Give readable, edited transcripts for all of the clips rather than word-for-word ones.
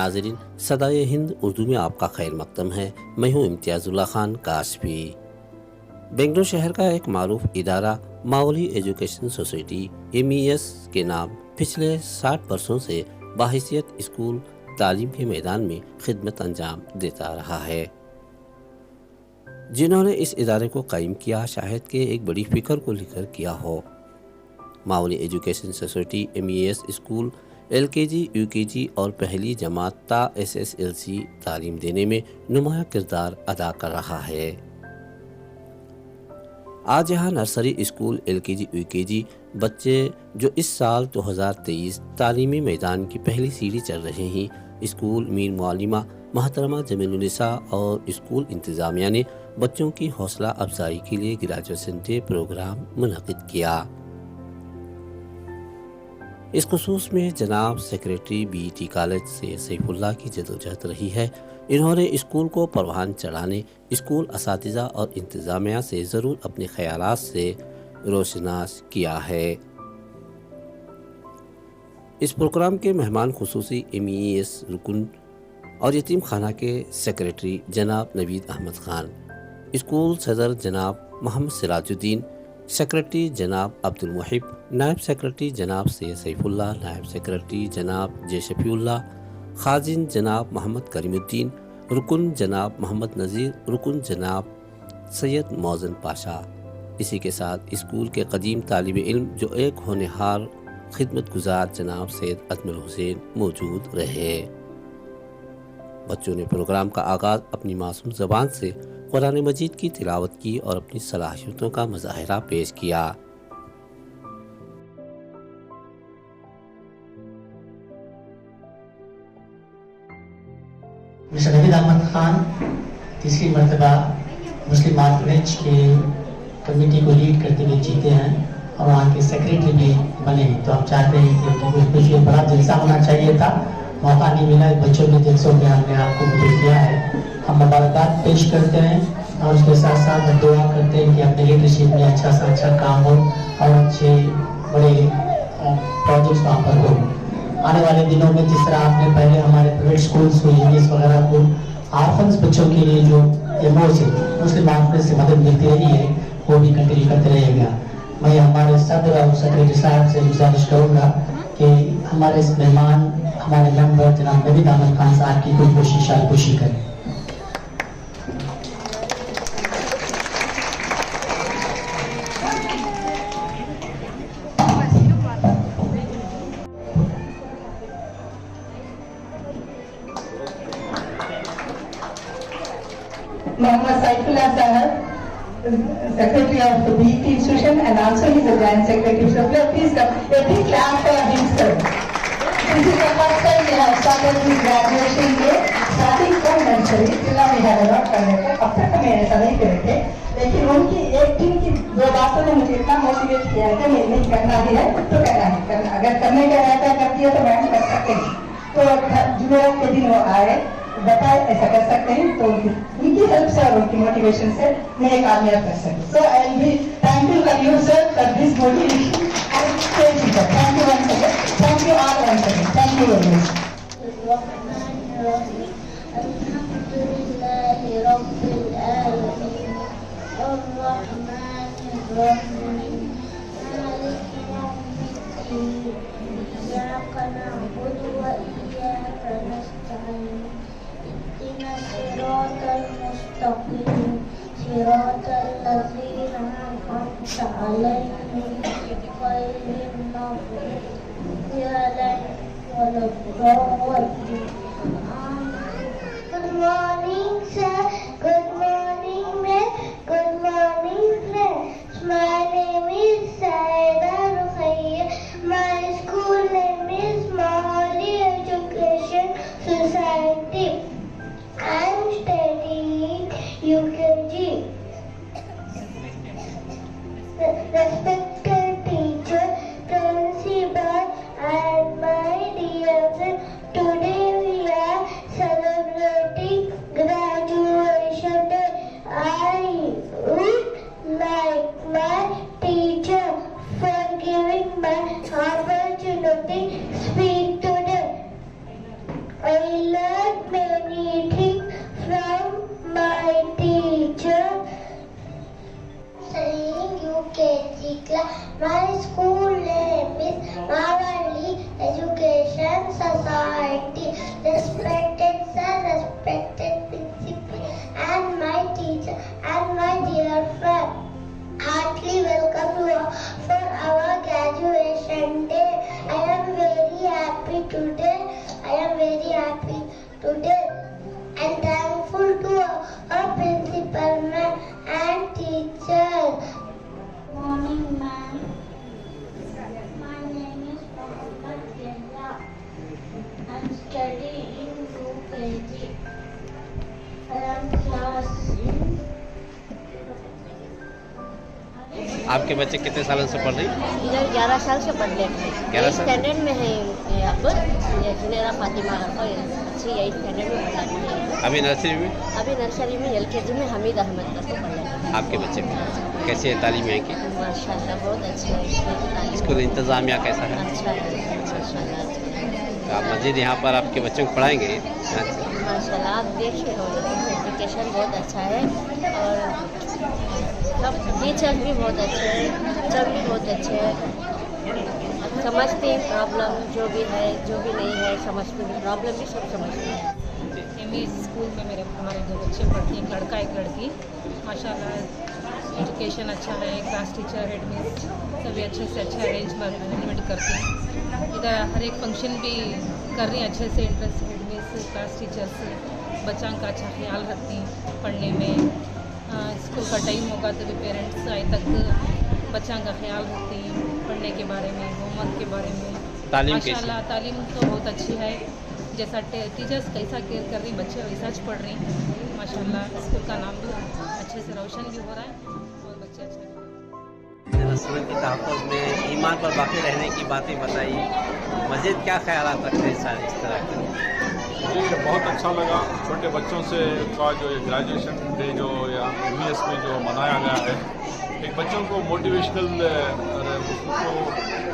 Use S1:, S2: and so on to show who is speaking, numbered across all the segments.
S1: ناظرین، صدائے ہند اردو میں آپ کا خیر مقدم ہے۔ میں ہوں امتیاز اللہ خان کاشفی۔ بنگلور شہر کا ایک معروف ادارہ ماولی ایجوکیشن سوسائٹی MES کے نام پچھلے 60 برسوں سے باحیثیت اسکول تعلیم کے میدان میں خدمت انجام دیتا رہا ہے۔ جنہوں نے اس ادارے کو قائم کیا شاید کہ ایک بڑی فکر کو لے کر کیا ہو۔ Mauli education society MES school LKG UKG اور پہلی جماعت تا SSLC تعلیم دینے میں نمایاں کردار ادا کر رہا ہے۔ آج یہاں نرسری اسکول LKG UKG بچے جو اس سال 2023 تعلیمی میدان کی پہلی سیڑھی چڑھ رہے ہیں، اسکول میر معلمہ محترمہ جمیل النساء اور اسکول انتظامیہ نے بچوں کی حوصلہ افزائی کے لیے گریجویشن ڈے پروگرام منعقد کیا۔ اس خصوص میں جناب سیکریٹری BET کالج سے سیف اللہ کی جدوجہد رہی ہے۔ انہوں نے اسکول کو پروان چڑھانے اسکول اساتذہ اور انتظامیہ سے ضرور اپنے خیالات سے روشناس کیا ہے۔ اس پروگرام کے مہمان خصوصی MES رکن اور یتیم خانہ کے سیکریٹری جناب نوید احمد خان، اسکول صدر جناب محمد سراج الدین، سیکریٹری جناب عبد المحب، نائب سیکریٹری جناب سیف اللہ، نائب سیکریٹری جناب شفیع اللہ، خازن جناب محمد کریم الدین، رکن جناب محمد نذیر، رکن جناب سید موزن پاشا۔ اسی کے ساتھ اسکول کے قدیم طالب علم جو ایک ہونہار خدمت گزار جناب سید اجمل حسین موجود رہے۔ بچوں نے پروگرام کا آغاز اپنی معصوم زبان سے قرآن مجید کی تلاوت کی اور اپنی صلاحیتوں کا مظاہرہ پیش کیا۔
S2: مسٹر نوید احمد خان تیسری مرتبہ مسلم آرفنیج کے کمیٹی کو لیڈ کرتے ہوئے جیتے ہیں اور وہاں کے سیکریٹری بھی بنے، تو ہم چاہتے ہیں کہ کچھ بڑا جلسہ ہونا چاہیے تھا، موقع نہیں ملا۔ بچوں کے جلسوں میں ہم نے آپ کو مدعو کیا ہے۔ ہم مبارکباد پیش کرتے ہیں اور اس کے ساتھ ساتھ ہم دعا کرتے ہیں کہ اپنے لیڈرشپ میں اچھا سے اچھا کام ہو اور اچھے بڑے پروجیکٹس وہاں پر ہو۔ آنے والے دنوں میں جس طرح آپ نے پہلے ہمارے پرائیویٹ اسکولس کو انگلش وغیرہ کو آرفنس بچوں کے لیے جو MO سے مسلم آرفنس سے مدد ملتی رہی ہے وہ بھی کنٹینیو کرتے رہے گا۔ میں ہمارے صدر اور سیکریٹری صاحب سے گزارش کروں گا کہ ہمارے اس مہمان ہمارے ممبر جناب نوید احمد خان صاحب کی کوئی کوشش شاید کریں۔
S3: Muhammad Saifullah Sahab, Secretary of the BET institution and also he is a Joint Secretary. So please come. A big clap for him, sir. This is the first time we have started this graduation day, starting from nursery. Till now we have a lot connected. अब तक हमें ऐसा नहीं करे थे, लेकिन उनकी एक दिन की दो बातों ने मुझे इतना मोटिवेट किया है कि नहीं करना भी है तो करना है। अगर करने का रहता कर दिया तो मैम कर सकते हैं। तो जुमेरात के दिन वो आए, बताए ऐसा कर सकते हैं, तो उनकी हेल्प से और उनकी मोटिवेशन से मैं एक कामयाब कर सकूँ। So I will be thankful for you sir for this motivation and thank you sir. Thank you once again. Thank you all once again. Thank you very much. Alhamdulillahi Rabbil Alamin Ar-Rahmanir Rahim Maliki Yawmiddin Iyyaka na'budu wa iyyaka nasta'in صراط المستقيم صراط الذين أنعمت عليهم غير المغضوب عليهم ولا الضالين. Good morning sir, good morning ma'am, good morning friends. My name is Saida Rukhaiya. My school name is Mawali Education Society. I am studying UKG. Respected teacher, principal, and my dear friends, today we are celebrating graduation day. I would like my teacher for giving my opportunity to speak today. I love
S4: UKG class. My school name is Mawali Education Society. Respected sir, respected principal, and my teacher, and my dear friend. Heartily welcome you all for our graduation day. I am very happy today. I am very happy today and thankful to our principal ma'am and teachers. Morning, ma'am. My name is Mohammed Yalla. I am studying in UKG. I am class.
S1: आपके बच्चे कितने सालों से पढ़ रही?
S5: इधर 11 साल से पढ़ रहे हैं।
S1: 11 साल
S5: स्टैंडर्ड में है अब ये जुनेरा फातिमा को अच्छी 8 स्टैंडर्ड में पढ़ाती है।
S1: अभी नर्सरी में?
S5: अभी नर्सरी में LKG में हमीद अहमद का तो पढ़ रहे हैं।
S1: आपके बच्चे कैसी है तालीम यहाँ की?
S5: माशाल्लाह बहुत अच्छी है।
S1: स्कूल इंतज़ामिया कैसा है?
S5: अच्छा है माशाल्लाह।
S1: तो आप मज़ीद यहाँ पर आपके बच्चों को पढ़ाएंगे?
S5: माशाल्लाह आप देखिए एजुकेशन बहुत अच्छा है और सब टीचर भी बहुत अच्छे हैं, सब भी बहुत अच्छे हैं, समझते हैं प्रॉब्लम जो भी है जो भी नहीं है, समझते हैं प्रॉब्लम भी सब समझते हैं।
S6: स्कूल में हमारे 2 बच्चे पढ़ते हैं, एक लड़का एक लड़की। माशाल्लाह एजुकेशन अच्छा है, क्लास टीचर हेड मिस सभी अच्छे से अच्छा अरेंजमेंट करते हैं। इधर हर एक फंक्शन भी कर रही हैं अच्छे से, interest head miss class teachers बच्चों का अच्छा ख्याल रखती हैं पढ़ने में। स्कूल का टाइम होगा तो भी पेरेंट्स आए तक बच्चों का ख्याल रखती हैं पढ़ने के बारे में, होमवर्क के बारे में। माशाल्लाह तालीम तो बहुत अच्छी है, जैसा टीचर्स कैसा केयर कर रही बच्चे वैसा ज पढ़ रही। माशाल्लाह स्कूल का नाम भी अच्छे से रोशन भी हो रहा है और बच्चे अच्छे
S1: रसूल के तहफ़्फ़ुज़ में ईमान पर बाकी रहने की बातें बताई। मज़ीद क्या ख़यालात रखते हैं सारे इस तरह के?
S7: ये बहुत अच्छा लगा छोटे बच्चों से का जो ये ग्रेजुएशन डे जो या MBS में जो मनाया गया है, एक बच्चों को मोटिवेशनल उसको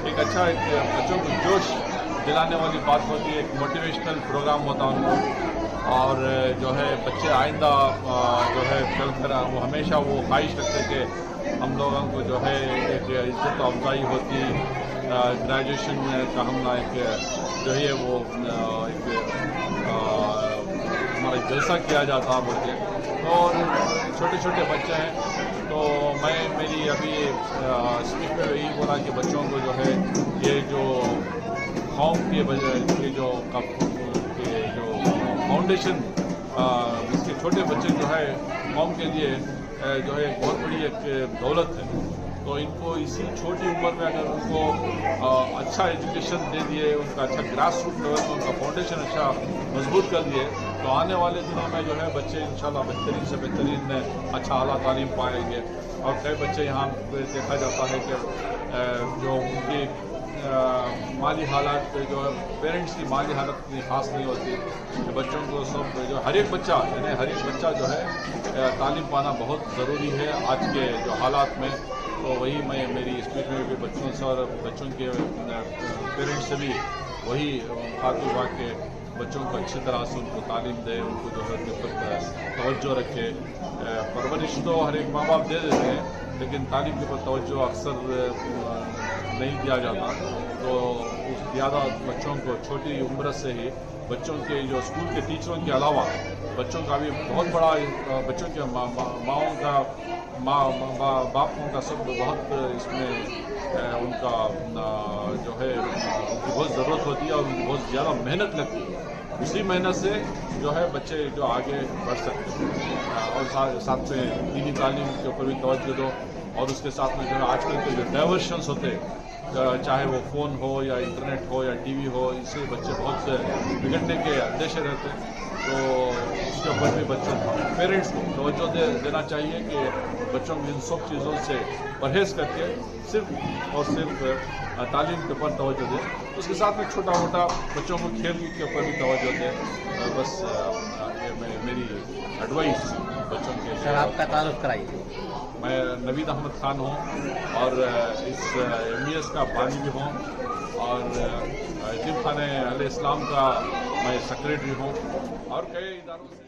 S7: एक अच्छा एक बच्चों को जोश दिलाने वाली बात होती है, एक मोटिवेशनल प्रोग्राम होता है उनको। और जो है बच्चे आइंदा जो है चल कर वो हमेशा वो ख्वाहिश रखते कि हम लोगों को जो है एक इज्जत अफजाई होती, ग्रेजुएशन का हम एक जो है वो एक हमारा जलसा किया जाता बोल के। और छोटे छोटे बच्चे हैं तो मैं मेरी अभी स्पीच में यही बोला कि बच्चों को जो है ये जो कौम के जो फाउंडेशन इसके छोटे बच्चे जो है कौम के लिए जो है बहुत बड़ी एक दौलत है। तो इनको इसी छोटी उम्र में अगर उनको अच्छा एजुकेशन दे दिए, उनका अच्छा ग्रास रूट लेवल में उनका फाउंडेशन अच्छा मजबूत कर दिए, तो आने वाले दिनों में जो है बच्चे इंशाल्लाह बेहतरीन से बेहतरीन अच्छा आला तालीम पाएंगे। और कई बच्चे यहाँ देखा जाता है कि जो उनकी माली हालात जो पेरेंट्स की माली हालत इतनी खास नहीं होती, तो बच्चों को सब जो हर एक बच्चा यानी हर एक बच्चा जो है तालीम पाना बहुत ज़रूरी है आज के जो हालात में। तो वही मैं मेरी स्पीच में भी बच्चों से और बच्चों के पेरेंट्स से भी वही खातिर हुआ कि बच्चों को अच्छी तरह से उनको तालीम दे, उनको जो है तवज्जो रखे। परवरिश तो हर एक माँ बाप दे देते हैं, लेकिन तालीम के ऊपर तवज्जो अक्सर नहीं दिया जाता। तो उस ज़्यादा बच्चों को छोटी उम्र से ही बच्चों के जो स्कूल के टीचरों के अलावा बच्चों का भी बहुत बड़ा बच्चों के माओं का बापों का सब बहुत इसमें उनका जो है उनकी बहुत ज़रूरत होती है और उनकी बहुत ज़्यादा मेहनत लगती है। उसी मेहनत से जो है बच्चे जो आगे बढ़ सकते हैं। और साथ से दीनी तालीम के ऊपर भी तवज्जो दो, और उसके साथ में जो है आजकल के जो डाइवर्शंस होते हैं, चाहे वो फ़ोन हो या इंटरनेट हो या टीवी हो, इससे बच्चे बहुत बिगड़ने के अंदेशे रहते हैं। तो उसके ऊपर भी बच्चों पेरेंट्स को तवज्जो देना चाहिए कि बच्चों को इन सब चीज़ों से परहेज़ करके सिर्फ और सिर्फ तालीम के ऊपर तवज्जो दें। उसके साथ में छोटा मोटा बच्चों को खेल कूद के ऊपर भी तवज्जो दें। बस ये मेरी एडवाइस बच्चों के।
S1: सर आपका तारुफ कराइए।
S7: मैं नवीद अहमद खान हूँ और इस MBS का बानी भी हूँ, और यतीम खाने अल इस्लाम का मैं सेक्रेटरी हूँ, और कई इदारों से